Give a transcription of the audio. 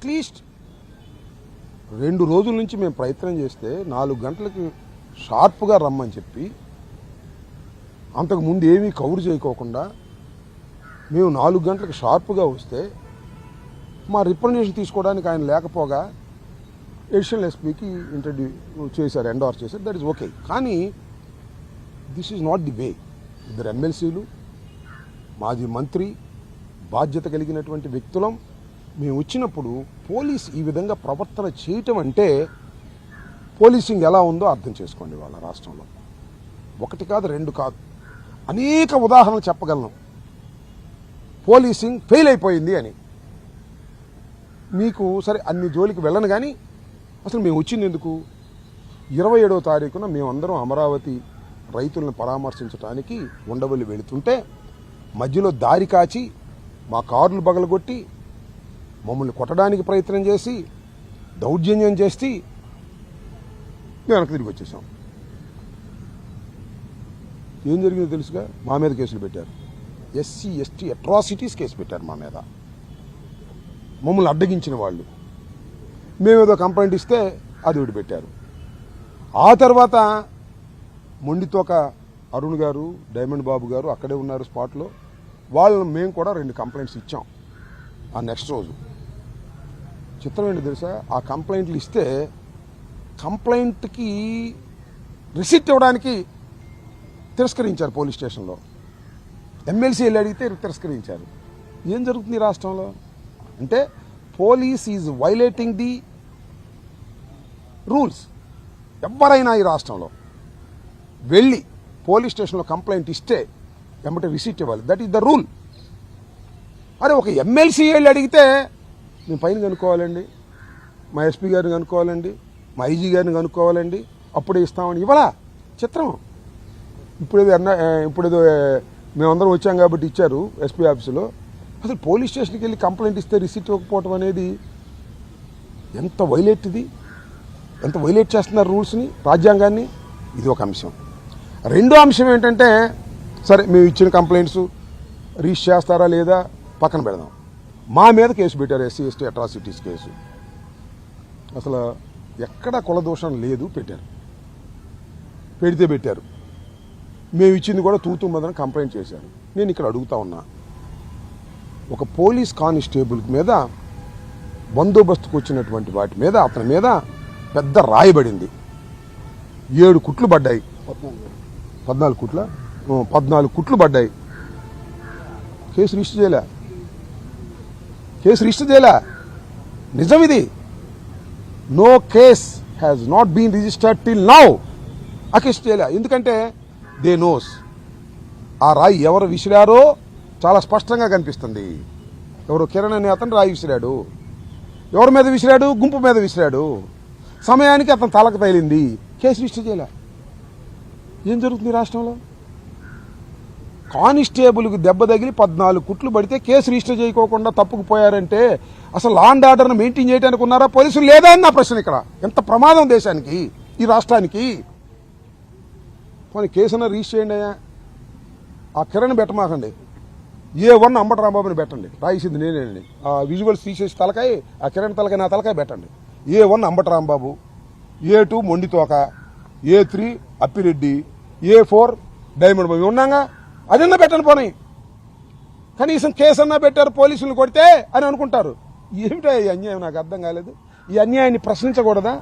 At least 2 రోజుల నుంచి మేము ప్రయత్నం చేస్తే 4 గంటలకి షార్ప్గా రమ్మని చెప్పి అంతకుముందు ఏమీ కవర్ చేయకోకుండా మేము 4 గంటలకు షార్ప్గా వస్తే మా రిప్రజెంటేషన్ తీసుకోవడానికి ఆయన లేకపోగా ఎడిషనల్ ఎస్పీకి ఇంట్రడ్యూ చేశారు, ఎండోర్స్ చేశారు. That is okay. కానీ this is not the way. ఇద్దరు ఎమ్మెల్సీలు, మాజీ మంత్రి, బాధ్యత కలిగినటువంటి వ్యక్తులం మేము వచ్చినప్పుడు పోలీస్ ఈ విధంగా ప్రవర్తన చేయటం అంటే పోలీసింగ్ ఎలా ఉందో అర్థం చేసుకోండి. వాళ్ళ రాష్ట్రంలో 1 కాదు 2 కాదు అనేక ఉదాహరణలు చెప్పగలను. పోలీసింగ్ ఫెయిల్ అయిపోయింది అని. మీకు సరే అన్ని జోలికి వెళ్ళను, కానీ అసలు మేము వచ్చింది ఎందుకు? 27వ తారీఖున మేమందరం అమరావతి రైతులను పరామర్శించడానికి ఉండవల్లి వెళుతుంటే మధ్యలో దారి కాచి మా కార్లు పగలగొట్టి మమ్మల్ని కొట్టడానికి ప్రయత్నం చేసి దౌర్జన్యం చేసి వెనక్కి తిరిగి వచ్చేసాం. ఏం జరిగిందో తెలుసుగా? మా మీద కేసులు పెట్టారు. ఎస్సీ ఎస్టీ అట్రాసిటీస్ కేసు పెట్టారు మా మీద. మమ్మల్ని అడ్డగించిన వాళ్ళు. మేమేదో కంప్లైంట్ ఇస్తే అది విడిపెట్టారు. ఆ తర్వాత మొండితోక అరుణ్ గారు, డైమండ్ బాబు గారు అక్కడే ఉన్నారు స్పాట్లో. వాళ్ళని మేము కూడా 2 కంప్లైంట్స్ ఇచ్చాం ఆ నెక్స్ట్ రోజు. చిత్రం ఏంటి తెలుసా? ఆ కంప్లైంట్లు ఇస్తే కంప్లైంట్కి రిసిప్ట్ ఇవ్వడానికి తిరస్కరించారు పోలీస్ స్టేషన్లో. ఎమ్మెల్సీ వెళ్ళి అడిగితే తిరస్కరించారు. ఏం జరుగుతుంది ఈ రాష్ట్రంలో? అంటే police is violating the rules. ఎవరైనా ఈ రాష్ట్రంలో వెళ్ళి పోలీస్ స్టేషన్లో కంప్లైంట్ ఇస్తే వెంబటే రిసీట్ ఇవ్వాలి. That is the rule. అరే ఒక ఎమ్మెల్సీ వెళ్ళి అడిగితే మేము పైన కనుక్కోవాలండి, మా ఎస్పీ గారిని కనుక్కోవాలండి, మా ఐజీ గారిని కనుక్కోవాలండి, అప్పుడే ఇస్తామని ఇవ్వాలా? చిత్రం. ఇప్పుడేదో మేమందరం వచ్చాం కాబట్టి ఇచ్చారు ఎస్పీ ఆఫీసులో. అసలు పోలీస్ స్టేషన్కి వెళ్ళి కంప్లైంట్ ఇస్తే రిసీట్ ఇవ్వకపోవటం అనేది ఎంత వైలేట్ ఇది? ఎంత వైలేట్ చేస్తున్నారు రూల్స్ని, రాజ్యాంగాన్ని? ఇది ఒక అంశం. రెండో అంశం ఏంటంటే, సరే మేము ఇచ్చిన కంప్లైంట్స్ రీచ్ చేస్తారా లేదా పక్కన పెడదాం. మా మీద కేసు పెట్టారు, ఎస్సీ ఎస్టీ అట్రాసిటీస్ కేసు. అసలు ఎక్కడ కులదోషం లేదు, పెట్టారు. పెట్టారు. మేము ఇచ్చింది కూడా తూతూ మదన కంప్లైంట్ చేశారు. నేను ఇక్కడ అడుగుతా ఉన్నా, ఒక పోలీస్ కానిస్టేబుల్ మీద బందోబస్తుకు వచ్చినటువంటి వాటి మీద అతని మీద పెద్ద రాయబడింది. 7 కుట్లు పడ్డాయి. 14 కుట్లు పడ్డాయి. కేసు రిజిస్టర్ చేయలే. నిజం ఇది. No case has not been registered till now. ఆ కేసు చేయలే. ఎందుకంటే దే నోస్ ఆ రాయి ఎవరు విసిరారో చాలా స్పష్టంగా కనిపిస్తుంది. ఎవరో కిరణ్ అనే అతను రాయి విసిరాడు. ఎవరి మీద విసిరాడు? గుంపు మీద విసిరాడు. సమయానికి అతను తలకు తగిలింది. కేసు రిజిస్టర్ చేయలే. ఏం జరుగుతుంది రాష్ట్రంలో? కానిస్టేబుల్కి దెబ్బ తగిలి 14 కుట్లు పడితే కేసు రిజిస్టర్ చేయకోకుండా తప్పుకుపోయారంటే అసలు లా అండ్ ఆర్డర్ను మెయింటైన్ చేయడానికి ఉన్నారా పోలీసులు? లేదా అని నా ప్రశ్న. ఇక్కడ ఎంత ప్రమాదం దేశానికి, ఈ రాష్ట్రానికి. కొన్ని కేసున రిజిస్టర్ చేయండి అయ్యా. ఆ కిరణ్ పెట్టమాకండి. A1 అంబటి రాంబాబుని పెట్టండి. రాయిసింది నేనేనండి. ఆ విజువల్స్ తీసేసి తలకాయ, ఆ కిరణ్ తలకాయ, నా తలకాయ పెట్టండి. A1 Ambati Rambabu, A2 Mondithoka, A3 Appireddy, A4 diamond Babu ఉన్నాగా. అదన్నా పెట్టండి. పోనీ కనీసం కేసు అన్నా పెట్టారు, పోలీసులు కొడితే అని అనుకుంటారు. ఏమిటో ఈ అన్యాయం? నాకు అర్థం కాలేదు. ఈ అన్యాయాన్ని ప్రశ్నించకూడదా?